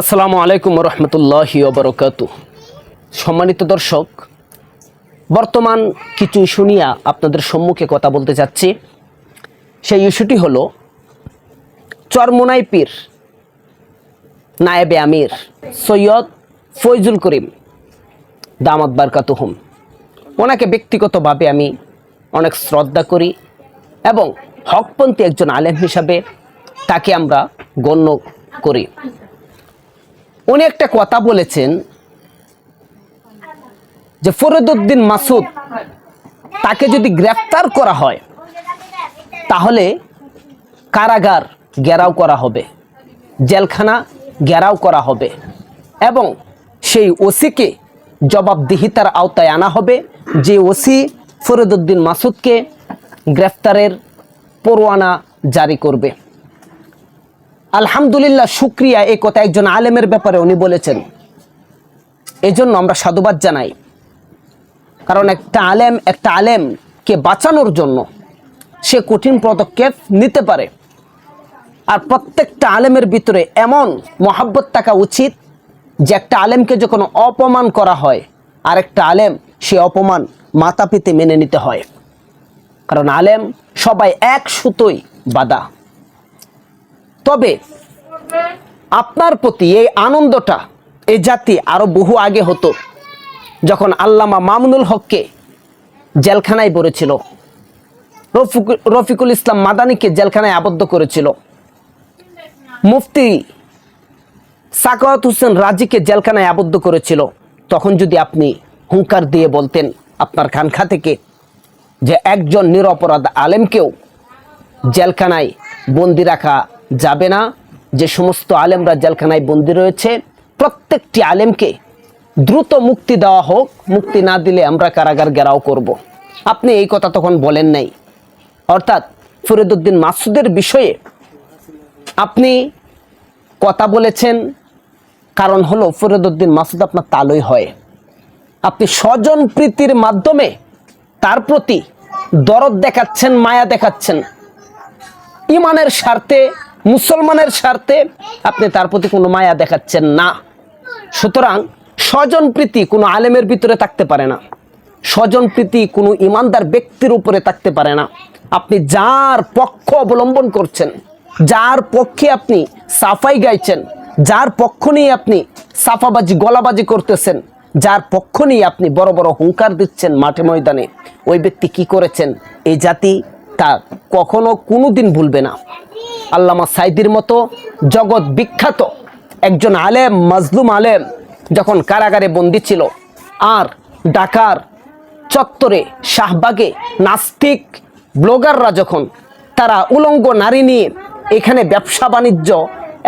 আসসালামু আলাইকুম রহমতুল্লাহি ওবরকাতু। সম্মানিত দর্শক, বর্তমান কিছু ইস্যু নিয়ে আপনাদের সম্মুখে কথা বলতে যাচ্ছি। সেই ইস্যুটি হলো চরমোনাই পীর নায়েবে আমির সৈয়দ ফয়জুল করিম দামাত বারকাতুহুম। ওনাকে ব্যক্তিগতভাবে আমি অনেক শ্রদ্ধা করি এবং হকপন্থী একজন আলেম হিসাবে তাকে আমরা গণ্য করি। উনি একটা কথা বলেছেন যে ফরিদউদ্দিন মাসুদ তাকে যদি গ্রেফতার করা হয় তাহলে কারাগার ঘেরাও করা হবে, জেলখানা ঘেরাও করা হবে এবং সেই ওসিকে জবাবদিহিতার আওতায় আনা হবে, যে ওসি ফরিদউদ্দিন মাসুদকে গ্রেফতারের পরোয়ানা জারি করবে। আলহামদুলিল্লাহ, শুক্রিয়া, এই কথা একজন আলেমের ব্যাপারে উনি বলেছেন, এজন্য আমরা সাধুবাদ জানাই। কারণ একটা আলেমকে বাঁচানোর জন্য সে কঠিন পদক্ষেপ নিতে পারে। আর প্রত্যেকটা আলেমের ভিতরে এমন মহাব্বত থাকা উচিত যে একটা আলেমকে যখন অপমান করা হয় আর একটা আলেম সে অপমান মাথা পেতে মেনে নিতে হয়। কারণ আলেম সবাই এক সুতোয় বাঁধা। তবে আপনার প্রতি এই আনন্দটা এই জাতি আরো বহু আগে হতো, যখন আল্লামা মামুনুল হককে জেলখানায় ভরেছিল, রফিকুল ইসলাম মাদানীকে জেলখানায় আবদ্ধ করেছিল, মুফতি সাকাওয়াত হোসেন রাজিকে জেলখানায় আবদ্ধ করেছিল। তখন যদি আপনি হুঙ্কার দিয়ে বলতেন আপনার খানখা থেকে যে একজন নিরপরাধ আলেমকেও জেলখানায় বন্দি রাখা যাবে না, যে সমস্ত আলেমরা জেলখানায় বন্দি রয়েছে প্রত্যেকটি আলেমকে দ্রুত মুক্তি দেওয়া হোক, মুক্তি না দিলে আমরা কারাগার ঘেরাও করব। আপনি এই কথা তখন বলেন নাই। অর্থাৎ ফরিদউদ্দিন মাসুদের বিষয়ে আপনি কথা বলেছেন, কারণ হলো ফরিদউদ্দিন মাসুদ আপনার তালই হয়। আপনি স্বজন প্রীতির মাধ্যমে তার প্রতি দরদ দেখাচ্ছেন, মায়া দেখাচ্ছেন। ইমানের স্বার্থে, মুসলমানের স্বার্থে আপনি তার প্রতি কোনো মায়া দেখাচ্ছেন না। সুতরাং স্বজন প্রীতি কোনো আলেমের ভিতরে থাকতে পারে না, স্বজন প্রীতি কোনো ইমানদার ব্যক্তির উপরে থাকতে পারে না। আপনি যার পক্ষ অবলম্বন করছেন, যার পক্ষে আপনি সাফাই গাইছেন, যার পক্ষ নিয়ে আপনি সাফাবাজি গলাবাজি করতেছেন, যার পক্ষ নিয়ে আপনি বড় বড় হুঙ্কার দিচ্ছেন মাঠে ময়দানে, ওই ব্যক্তি কি করেছেন এই জাতি তা কখনো কোনোদিন ভুলবে না। আল্লামা সাইদির মতো জগৎ বিখ্যাত একজন আলেম, মাজলুম আলেম যখন কারাগারে বন্দী ছিল, আর ঢাকার চত্বরে শাহবাগে নাস্তিক ব্লগাররা যখন তারা উলঙ্গ নারী নিয়ে এখানে ব্যবসা বাণিজ্য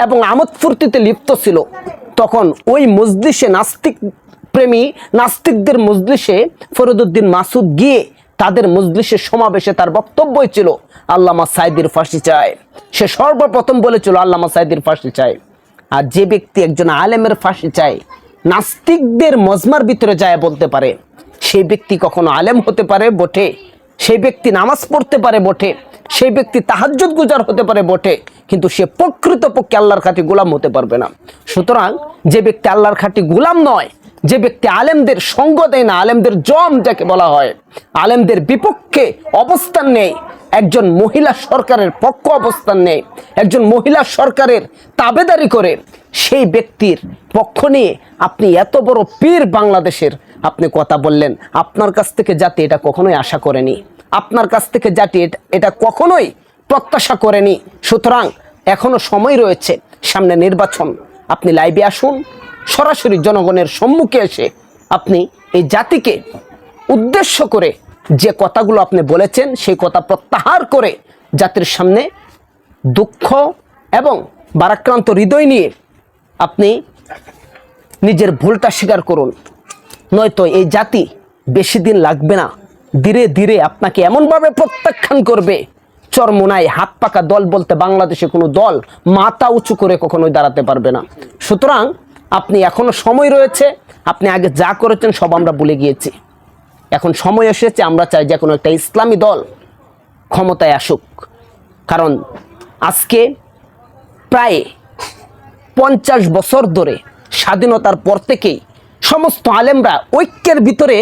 এবং আমোদ ফুর্তিতে লিপ্ত ছিল, তখন ওই মজলিসে নাস্তিক প্রেমী নাস্তিকদের মজলিসে ফরিদউদ্দিন মাসুদ গিয়ে তাদের মজলিসের সমাবেশে তার বক্তব্যই ছিল আল্লামা সাইদির ফাঁসি চায়। সে সর্বপ্রথম বলেছিল আল্লামা সাইদির ফাঁসি চায়। আর যে ব্যক্তি একজন আলেমের ফাঁসি চায়, নাস্তিকদের মজমার ভিতরে যায় বলতে পারে, সেই ব্যক্তি কখনো আলেম হতে পারে বটে, সেই ব্যক্তি নামাজ পড়তে পারে বটে, সেই ব্যক্তি তাহাজ্জুদ গুজার হতে পারে বটে, কিন্তু সে প্রকৃতপক্ষে আল্লাহর খাঁটি গোলাম হতে পারবে না। সুতরাং যে ব্যক্তি আল্লাহর খাঁটি গোলাম নয়, যে ব্যক্তি আলেমদের সঙ্গ দেয় না, আলেমদের জম যাকে বলা হয়, আলেমদের বিপক্ষে অবস্থান নেই, একজন মহিলা সরকারের পক্ষ অবস্থান নেই, একজন মহিলা সরকারের তাবেদারি করে, সেই ব্যক্তির পক্ষ নিয়ে আপনি এত বড় পীর বাংলাদেশের আপনি কথা বললেন। আপনার কাছ থেকে জাতি এটা কখনোই আশা করেনি, আপনার কাছ থেকে জাতি এটা কখনোই প্রত্যাশা করেনি। সুতরাং এখনো সময় রয়েছে, সামনে নির্বাচন, আপনি লাইভে আসুন, সরাসরি জনগণের সম্মুখে এসে আপনি এই জাতিকে উদ্দেশ্য করে যে কথাগুলো আপনি বলেছেন সেই কথা প্রত্যাহার করে জাতির সামনে দুঃখ এবং ভারাক্রান্ত হৃদয় নিয়ে আপনি নিজের ভুলটা স্বীকার করুন। নয়তো এই জাতি বেশি দিন লাগবে না, ধীরে ধীরে আপনাকে এমনভাবে প্রত্যাখ্যান করবে, চরমোনাই হাত পাকা দল বলতে বাংলাদেশে কোনো দল মাথা উঁচু করে কখনোই দাঁড়াতে পারবে না। সুতরাং আপনি এখনো সময় রয়েছে, আপনি আগে যা করেছেন সব আমরা ভুলে গিয়েছি। এখন সময় এসেছে, আমরা চাই যে কোনো একটা ইসলামী দল ক্ষমতায় আসুক। কারণ আজকে প্রায় 50 বছর ধরে স্বাধীনতার পর থেকেই সমস্ত আলেমরা ঐক্যের ভিতরে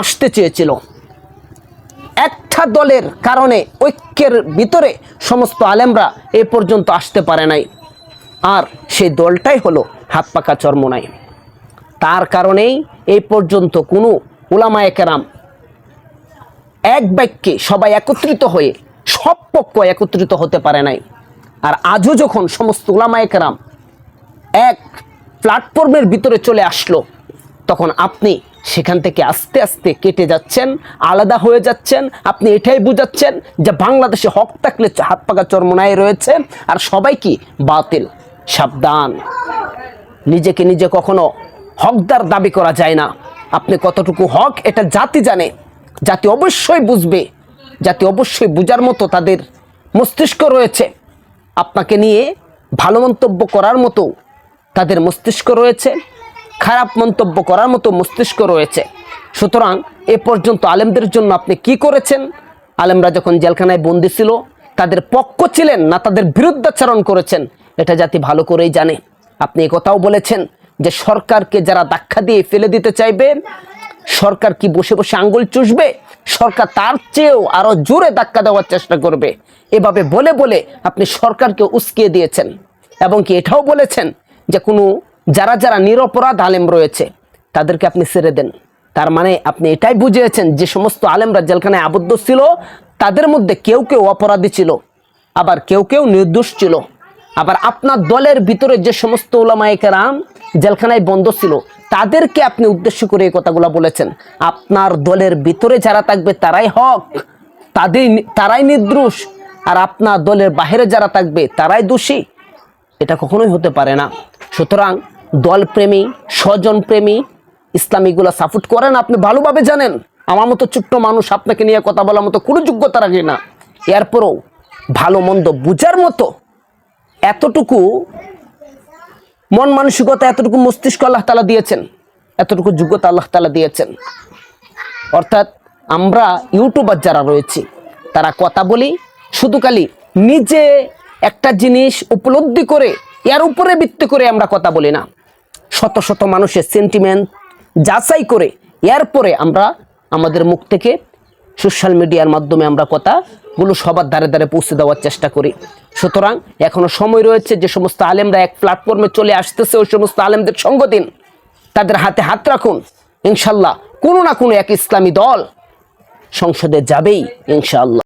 আসতে চেয়েছিল। একটা দলের কারণে ঐক্যের ভিতরে সমস্ত আলেমরা এ পর্যন্ত আসতে পারে নাই, আর সেই দলটাই হলো হাত পাকা চরমোনাই। তার কারণেই এই পর্যন্ত কোনো উলামায়ে কেরাম এক বাক্যে সবাই একত্রিত হয়ে সব পক্ষ একত্রিত হতে পারে নাই। আর আজও যখন সমস্ত উলামায়ে কেরাম এক প্ল্যাটফর্মের ভিতরে চলে আসলো, তখন আপনি সেখান থেকে আস্তে আস্তে কেটে যাচ্ছেন, আলাদা হয়ে যাচ্ছেন। আপনি এটাই বুঝাচ্ছেন যে বাংলাদেশে হক থাকলে হাত পাকা চরমোনাই রয়েছে, আর সবাই কি বাতিল। সাবধান, নিজেকে নিজে কখনো হকদার দাবি করা যায় না। আপনি কতটুকু হক এটা জাতি জানে, জাতি অবশ্যই বুঝবে, জাতি অবশ্যই বুঝার মতো তাদের মস্তিষ্ক রয়েছে। আপনাকে নিয়ে ভালো মন্তব্য করার মতো তাদের মস্তিষ্ক রয়েছে, খারাপ মন্তব্য করার মতো মস্তিষ্ক রয়েছে। সুতরাং এ পর্যন্ত আলেমদের জন্য আপনি কি করেছেন? আলেমরা যখন জেলখানায় বন্দি ছিল, তাদের পক্ষ ছিলেন না তাদের বিরুদ্ধাচরণ করেছেন, এটা জাতি ভালো করেই জানে। আপনি কথাও বলেছেন যে সরকারকে যারা ধাক্কা দিয়ে ফেলে দিতে চাইবে, সরকার কি বসে বসে আঙ্গুল চুষবে? সরকার তার চেয়েও আরো জোরে ধাক্কা দেওয়ার চেষ্টা করবে। এভাবে বলে বলে আপনি সরকারকে উস্কিয়ে দিয়েছেন, এবং কি এটাও বলেছেন যে কোনো যারা যারা নিরপরাধ আলেম রয়েছে তাদেরকে আপনি ছেড়ে দেন। তার মানে আপনি এটাই বুঝিয়েছেন যে সমস্ত আলেমরা জেলখানায় আবদ্ধ ছিল, তাদের মধ্যে কেউ কেউ অপরাধী ছিল, আবার কেউ কেউ নির্দোষ ছিল। আবার আপনার দলের ভিতরে যে সমস্ত উলামায়ে কেরাম জেলখানায় বন্ধ ছিল, তাদেরকে আপনি উদ্দেশ্য করে এই কথাগুলো বলেছেন। আপনার দলের ভিতরে যারা থাকবে তারাই হক, তারাই নির্দোষ, আর আপনার দলের বাহিরে যারা থাকবে তারাই দোষী। এটা কখনোই হতে পারে না। সুতরাং দলপ্রেমী, স্বজনপ্রেমী ইসলামীগুলো সাপোর্ট করেন, আপনি ভালোভাবে জানেন। আমার মতো ছোট্ট মানুষ আপনাকে নিয়ে কথা বলার মতো কোনো যোগ্যতা রাখে না। এরপরও ভালো মন্দ বুঝার মতো এতটুকু মন মানসিকতা, এতটুকু মস্তিষ্ক আল্লাহ তাআলা দিয়েছেন, এতটুকু যোগ্যতা আল্লাহ তাআলা দিয়েছেন। অর্থাৎ আমরা ইউটিউবার যারা রয়েছি তারা কথা বলি শুধু খালি নিজে একটা জিনিস উপলব্ধি করে এর উপরে ভিত্তি করে আমরা কথা বলি না, শত শত মানুষের সেন্টিমেন্ট যাচাই করে এরপরে আমরা আমাদের মুখ থেকে সোশ্যাল মিডিয়ার মাধ্যমে আমরা কথাগুলো সবার ধারে ধারে পৌঁছে দেওয়ার চেষ্টা করি। সুতরাং এখনো সময় রয়েছে, যে সমস্ত আলেমরা এক প্ল্যাটফর্মে চলে আসতেছে ওই সমস্ত আলেমদের সঙ্গ দিন, তাদের হাতে হাত রাখুন। ইনশাল্লাহ কোনো না কোনো এক ইসলামী দল সংসদে যাবেই ইনশাআল্লাহ।